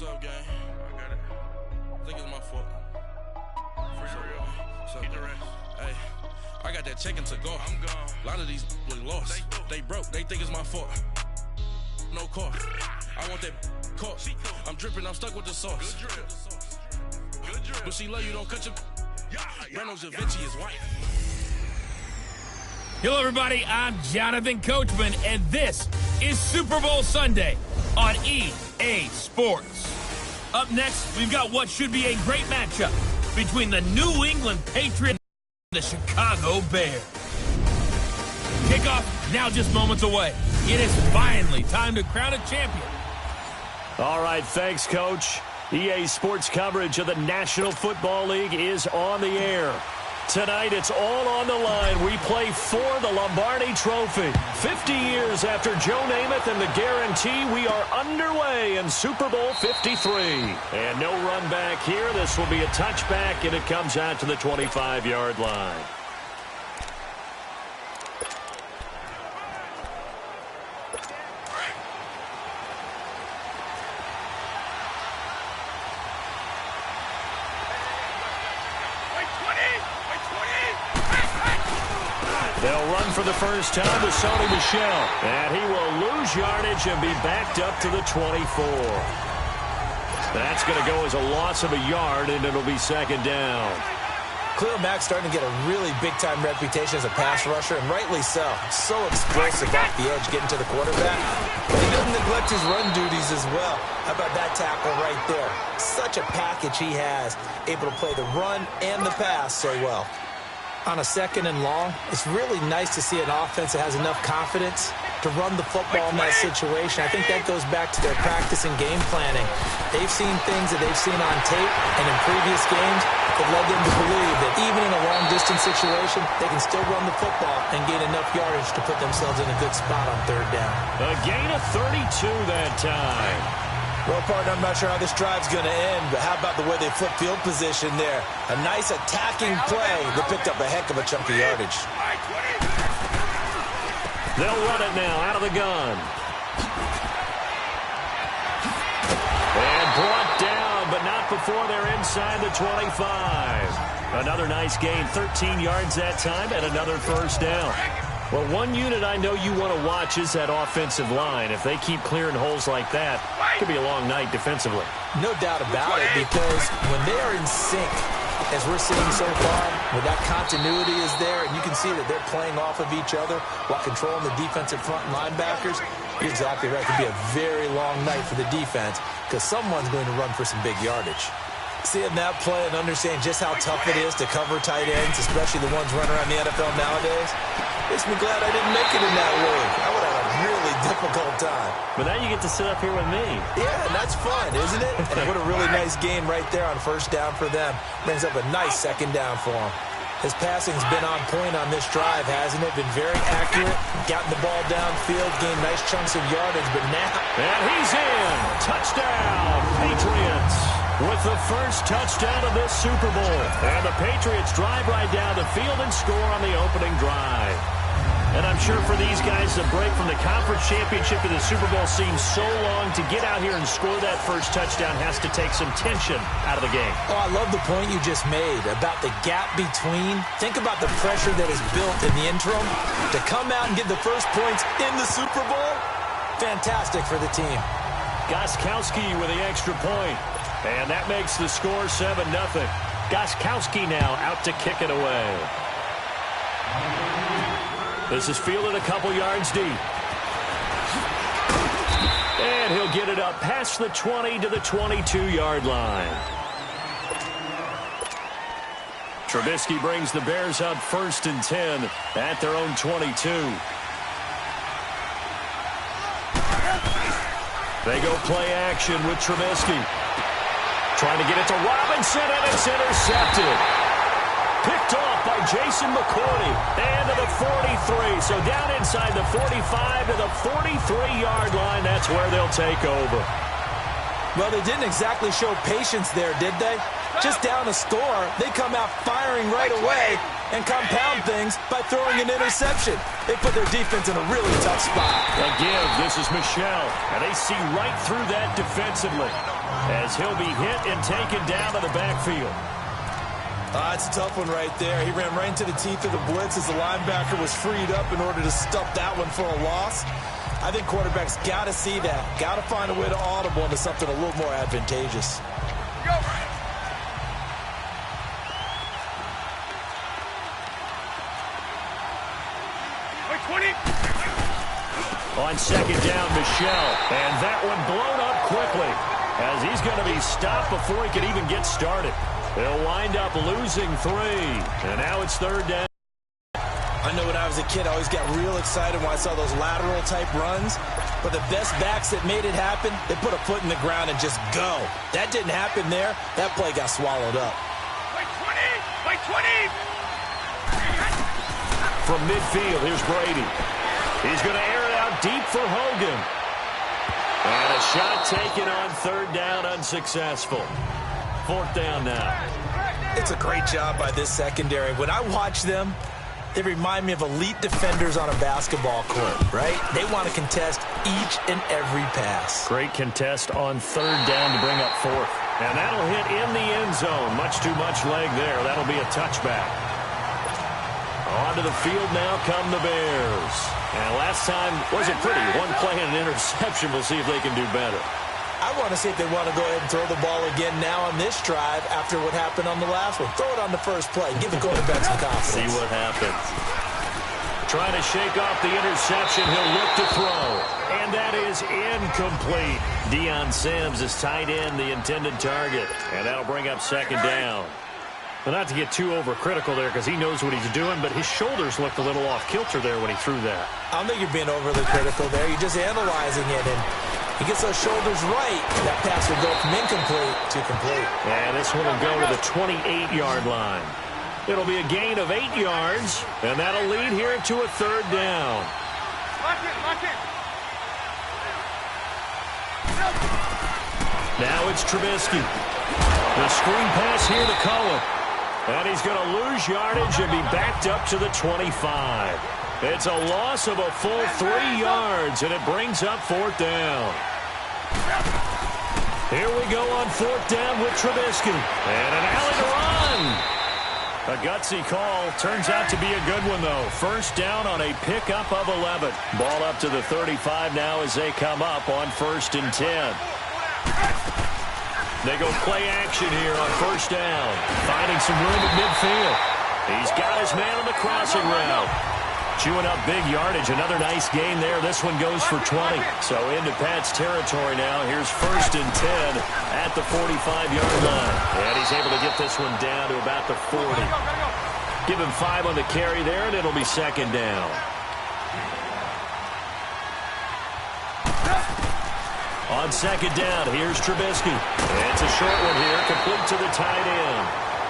What's up, gang? I got it. I think it's my fault. For real. What's up, gang? Hey, I got that chicken to go. I'm gone. A lot of these look lost. They broke. They think it's my fault. No car. I want that caught. I'm dripping. I'm stuck with the sauce. Good drip. Good drip. But she love you. Don't cut your. Reynolds Da Vinci is white. Hello, everybody. I'm Jonathan Coachman, and this is Super Bowl Sunday on EA Sports. Up next, we've got what should be a great matchup between the New England Patriots and the Chicago Bears. Kickoff now just moments away. It is finally time to crown a champion. All right, thanks, Coach. EA Sports coverage of the National Football League is on the air. Tonight, it's all on the line. We play for the Lombardi Trophy. 50 years after Joe Namath and the guarantee, we are underway in Super Bowl 53. And no run back here. This will be a touchback, and it comes out to the 25-yard line. They'll run for the first time with Sony Michel. And he will lose yardage and be backed up to the 24. That's going to go as a loss of a yard, and it'll be second down. Khalil Mack's starting to get a really big-time reputation as a pass rusher, and rightly so. So explosive off the edge, getting to the quarterback. But he doesn't neglect his run duties as well. How about that tackle right there? Such a package he has, able to play the run and the pass so well. On a second and long, it's really nice to see an offense that has enough confidence to run the football in that situation. I think that goes back to their practice and game planning. They've seen things that they've seen on tape and in previous games that led them to believe that even in a long-distance situation, they can still run the football and gain enough yardage to put themselves in a good spot on third down. A gain of 32 that time. Well, partner, I'm not sure how this drive's going to end, but how about the way they flip field position there? A nice attacking play that picked up a heck of a chunk of yardage. They'll run it now out of the gun. And brought down, but not before they're inside the 25. Another nice gain, 13 yards that time, and another first down. Well, one unit I know you want to watch is that offensive line. If they keep clearing holes like that, it could be a long night defensively. No doubt about it, because when they are in sync, as we're seeing so far, where that continuity is there, and you can see that they're playing off of each other while controlling the defensive front and linebackers, you're exactly right. It could be a very long night for the defense because someone's going to run for some big yardage. Seeing that play and understanding just how tough it is to cover tight ends, especially the ones running around the NFL nowadays, makes me glad I didn't make it in that league. I would have a really difficult time. But now you get to sit up here with me. Yeah, that's fun, isn't it? And what a really nice game right there on first down for them. Brings up a nice second down for him. His passing's been on point on this drive, hasn't it? Been very accurate, gotten the ball downfield, gained nice chunks of yardage, but now... And he's in! Touchdown, Patriots! With the first touchdown of this Super Bowl. And the Patriots drive right down the field and score on the opening drive. And I'm sure for these guys, the break from the conference championship to the Super Bowl seems so long. To get out here and score that first touchdown has to take some tension out of the game. Oh, I love the point you just made about the gap between. Think about the pressure that is built in the interim. To come out and get the first points in the Super Bowl, fantastic for the team. Gostkowski with the extra point. And that makes the score 7-0. Gostkowski now out to kick it away. This is fielded a couple yards deep. And he'll get it up past the 20 to the 22-yard line. Trubisky brings the Bears up 1st and 10 at their own 22. They go play action with Trubisky. Trying to get it to Robinson, and it's intercepted. Picked off by Jason McCourty. And to the 43. So down inside the 45 to the 43-yard line. That's where they'll take over. Well, they didn't exactly show patience there, did they? Just down a score, they come out firing right away and compound things by throwing an interception. They put their defense in a really tough spot. Again, this is Michel, and they see right through that defensively. as he'll be hit and taken down to the backfield. It's a tough one right there. He ran right into the teeth of the blitz as the linebacker was freed up in order to stuff that one for a loss. I think quarterbacks got to see that. Got to find a way to audible into something a little more advantageous. Go. On second down, Michelle. And that one blown up quickly as he's going to be stopped before he can even get started. They'll wind up losing 3. And now it's third down. I know when I was a kid, I always got real excited when I saw those lateral-type runs. But the best backs that made it happen, they put a foot in the ground and just go. That didn't happen there. That play got swallowed up. Wait 20! From midfield, here's Brady. He's going to air it out deep for Hogan. And a shot taken on third down, unsuccessful. Fourth down now. It's a great job by this secondary. When I watch them, they remind me of elite defenders on a basketball court, right? They want to contest each and every pass. Great contest on third down to bring up fourth. And that'll hit in the end zone. Much too much leg there. That'll be a touchback. Onto the field now come the Bears. And last time wasn't pretty. One play and an interception. We'll see if they can do better. I want to see if they want to go ahead and throw the ball again now on this drive after what happened on the last one. Throw it on the first play. Give the quarterback some confidence. See what happens. Trying to shake off the interception. He'll look to throw. And that is incomplete. Deion Sims is tight end, the intended target. And that'll bring up second down. Well, not to get too overcritical there because he knows what he's doing, but his shoulders looked a little off kilter there when he threw that. I don't think you're being overly critical there. You're just analyzing it, and he gets those shoulders right. That pass will go from incomplete to complete. And this one will go to the 28-yard line. It'll be a gain of 8 yards, and that'll lead here to a third down. Lock it. Now it's Trubisky. The screen pass here to Cullen. And he's going to lose yardage and be backed up to the 25. It's a loss of a full 3 yards, and it brings up fourth down. Here we go on fourth down with Trubisky. And an alley to run. A gutsy call. Turns out to be a good one, though. First down on a pickup of 11. Ball up to the 35 now as they come up on 1st and 10. They go play action here on first down. Finding some room at midfield. He's got his man on the crossing route. Chewing up big yardage. Another nice gain there. This one goes for 20. So into Pat's territory now. Here's 1st and 10 at the 45-yard line. And he's able to get this one down to about the 40. Give him 5 on the carry there, and it'll be second down. On second down, here's Trubisky. It's a short one here, complete to the tight end.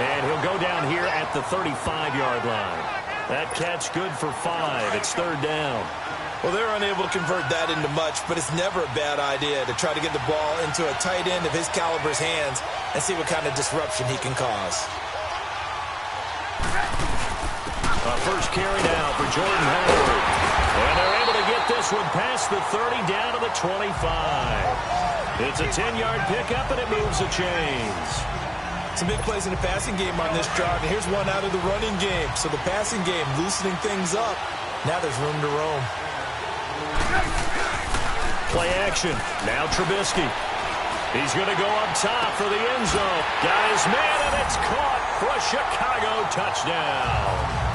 And he'll go down here at the 35-yard line. That catch good for 5. It's third down. Well, they're unable to convert that into much, but it's never a bad idea to try to get the ball into a tight end of his caliber's hands and see what kind of disruption he can cause. First carry now for Jordan Howard. And they're able to get this one past the 30 down to the 25. It's a 10-yard pickup, and it moves the chains. Some big plays in the passing game on this drive, and here's one out of the running game. So the passing game loosening things up. Now there's room to roam. Play action. Now Trubisky. He's going to go up top for the end zone. Got his man, and it's caught for a Chicago touchdown.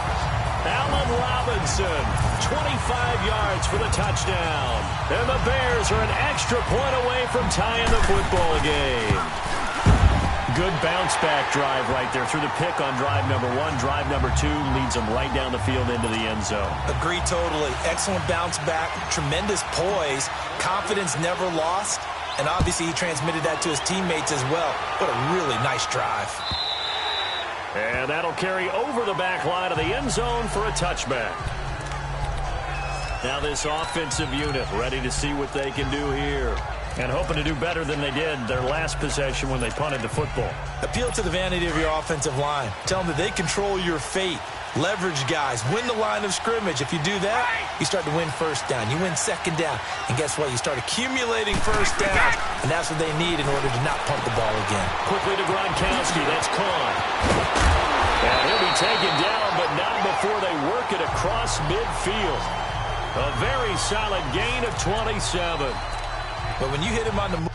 Allen Robinson, 25 yards for the touchdown. And the Bears are an extra point away from tying the football game. Good bounce-back drive right there through the pick on drive number 1. Drive number 2 leads them right down the field into the end zone. Agree totally. Excellent bounce back, tremendous poise, confidence never lost, and obviously he transmitted that to his teammates as well. What a really nice drive. And that'll carry over the back line of the end zone for a touchback. Now this offensive unit ready to see what they can do here. And hoping to do better than they did their last possession when they punted the football. Appeal to the vanity of your offensive line. Tell them that they control your fate. Leverage guys. Win the line of scrimmage. If you do that, you start to win first down. You win second down. And guess what? You start accumulating first downs. And that's what they need in order to not punt the ball again. Quickly to Gronkowski. That's caught. And he'll be taken down, but not before they work it across midfield. A very solid gain of 27. But when you hit him on the move,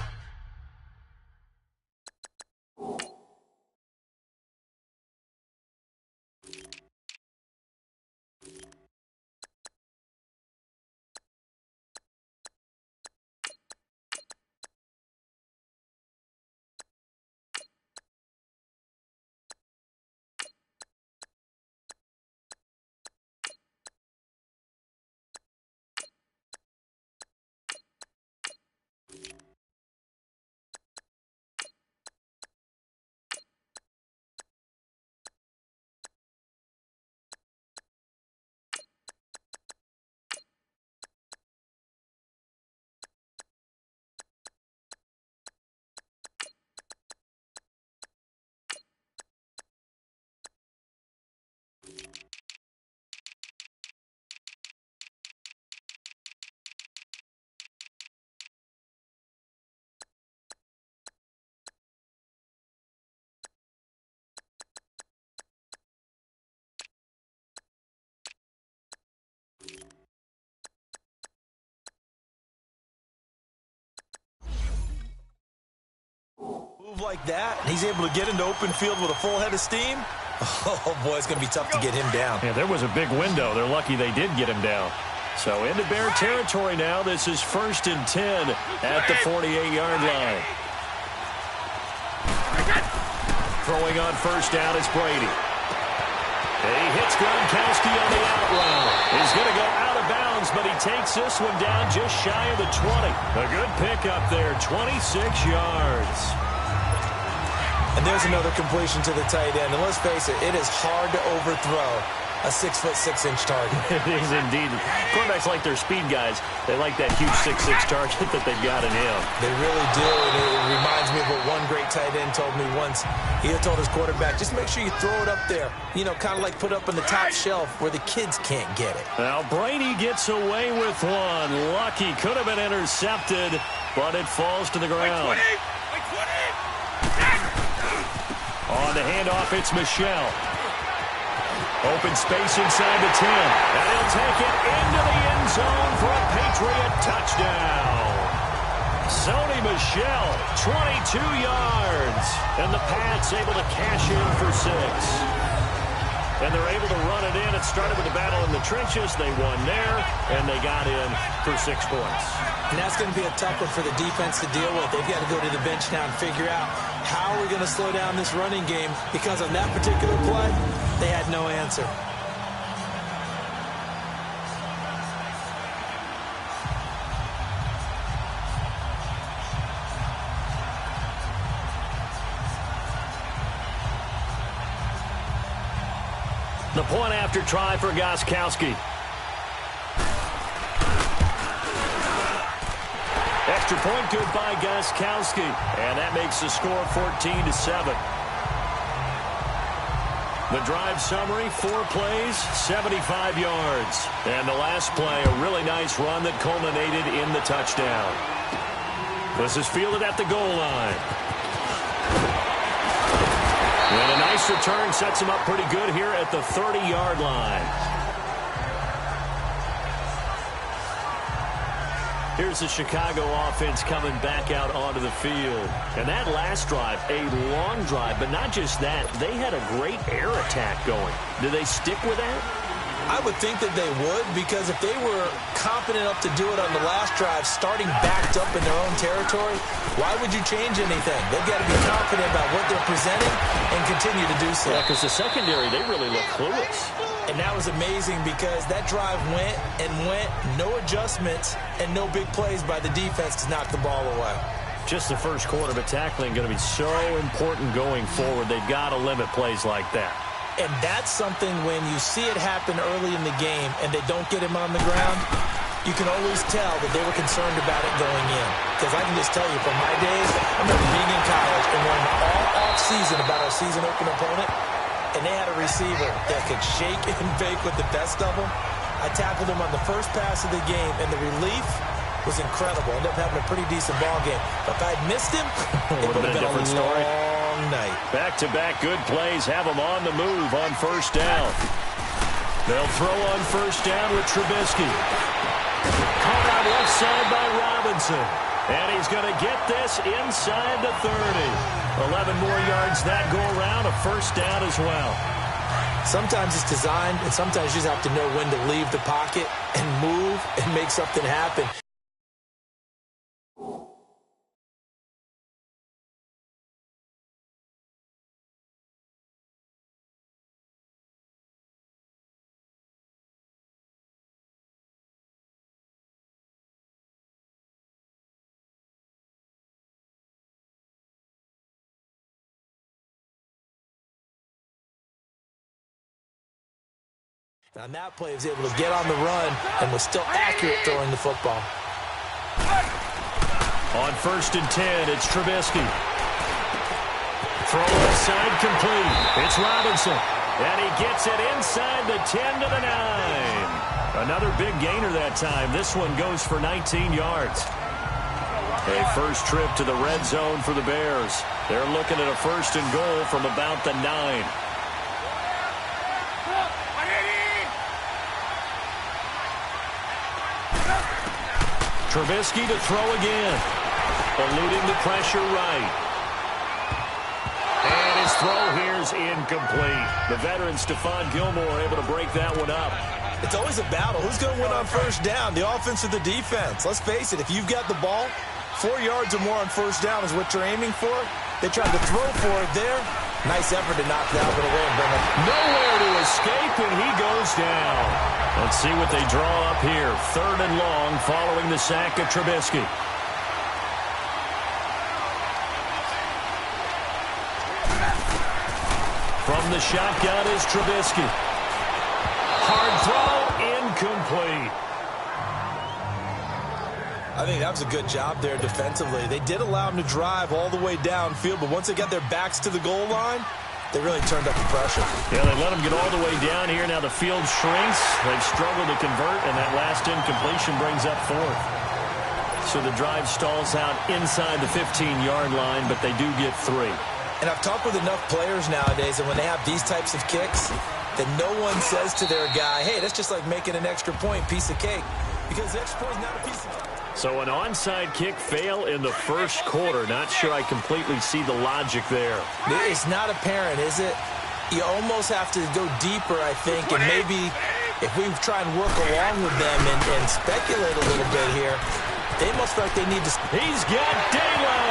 like that, he's able to get into open field with a full head of steam. Oh, boy, it's going to be tough to get him down. Yeah, there was a big window. They're lucky they did get him down. So into Bear territory now. This is 1st and 10 at the 48-yard line. Throwing on first down is Brady. He hits Gronkowski on the out route. He's going to go out of bounds, but he takes this one down just shy of the 20. A good pickup there, 26 yards. And there's another completion to the tight end. And let's face it, it is hard to overthrow a 6'6" target. It is indeed. Quarterbacks like their speed guys. They like that huge 6'6" target that they've got in him. They really do. And it reminds me of what one great tight end told me once. He had told his quarterback, just make sure you throw it up there. You know, kind of like put up on the top shelf where the kids can't get it. Now Brady gets away with one. Lucky. Could have been intercepted, but it falls to the ground. On the handoff, it's Michelle. Open space inside the 10. And he'll take it into the end zone for a Patriot touchdown. Sony Michel, 22 yards. And the Pats able to cash in for 6. And they're able to run it in. It started with the battle in the trenches. They won there, and they got in for 6 points. And that's going to be a tough one for the defense to deal with. They've got to go to the bench now and figure out how we're going to slow down this running game, because on that particular play, they had no answer. The point after try for Gostkowski. Extra point good by Gostkowski. And that makes the score 14-7. The drive summary, 4 plays, 75 yards. And the last play, a really nice run that culminated in the touchdown. This is fielded at the goal line. And a nice return sets him up pretty good here at the 30-yard line. Here's the Chicago offense coming back out onto the field. And that last drive, a long drive, but not just that. They had a great air attack going. Do they stick with that? I would think that they would, because if they were confident enough to do it on the last drive, starting backed up in their own territory, why would you change anything? They've got to be confident about what they're presenting and continue to do so. Yeah, because the secondary, they really look clueless. And that was amazing, because that drive went and went, no adjustments, and no big plays by the defense to knock the ball away. Just the first quarter, but tackling going to be so important going forward. They've got to limit plays like that. And that's something when you see it happen early in the game and they don't get him on the ground, you can always tell that they were concerned about it going in. Because I can just tell you, from my days, I remember being in college and learning all off-season about our season opener opponent, and they had a receiver that could shake and bake with the best of them. I tackled him on the first pass of the game, and the relief was incredible. Ended up having a pretty decent ball game. But if I had missed him, it would have been a long night. Back-to-back good plays have them on the move on first down. They'll throw on first down with Trubisky. Caught out left side by Robinson. And he's going to get this inside the 30. 11 more yards that go around, a first down as well. Sometimes it's designed, and sometimes you just have to know when to leave the pocket and move and make something happen. On that play, he was able to get on the run and was still accurate throwing the football. On first and 10, it's Trubisky. Throw inside complete. It's Robinson. And he gets it inside the 10 to the 9. Another big gainer that time. This one goes for 19 yards. A first trip to the red zone for the Bears. They're looking at a first and goal from about the 9. Trubisky to throw again. Eluding the pressure right. And his throw here's incomplete. The veteran Stephon Gilmore able to break that one up. It's always a battle. Who's going to win on first down, the offense or the defense? Let's face it, if you've got the ball, 4 yards or more on first down is what you're aiming for. They tried to throw for it there. Nice effort to knock that one away and bring it. Nowhere to escape, and he goes down. Let's see what they draw up here. 3rd and long following the sack of Trubisky. From the shotgun is Trubisky. Hard throw, incomplete. I think that was a good job there defensively. They did allow him to drive all the way downfield, but once they got their backs to the goal line, they really turned up the pressure. Yeah, they let him get all the way down here. Now the field shrinks. They've struggled to convert, and that last incompletion brings up 4th. So the drive stalls out inside the 15-yard line, but they do get 3. And I've talked with enough players nowadays, and when they have these types of kicks, that no one says to their guy, hey, that's just like making an extra point, piece of cake. Because the extra point is not a piece of cake. So an onside kick fail in the first quarter. Not sure I completely see the logic there. It's not apparent, is it? You almost have to go deeper, I think, and maybe if we try and work along with them and speculate a little bit here, they must feel like they need to. He's got daylight.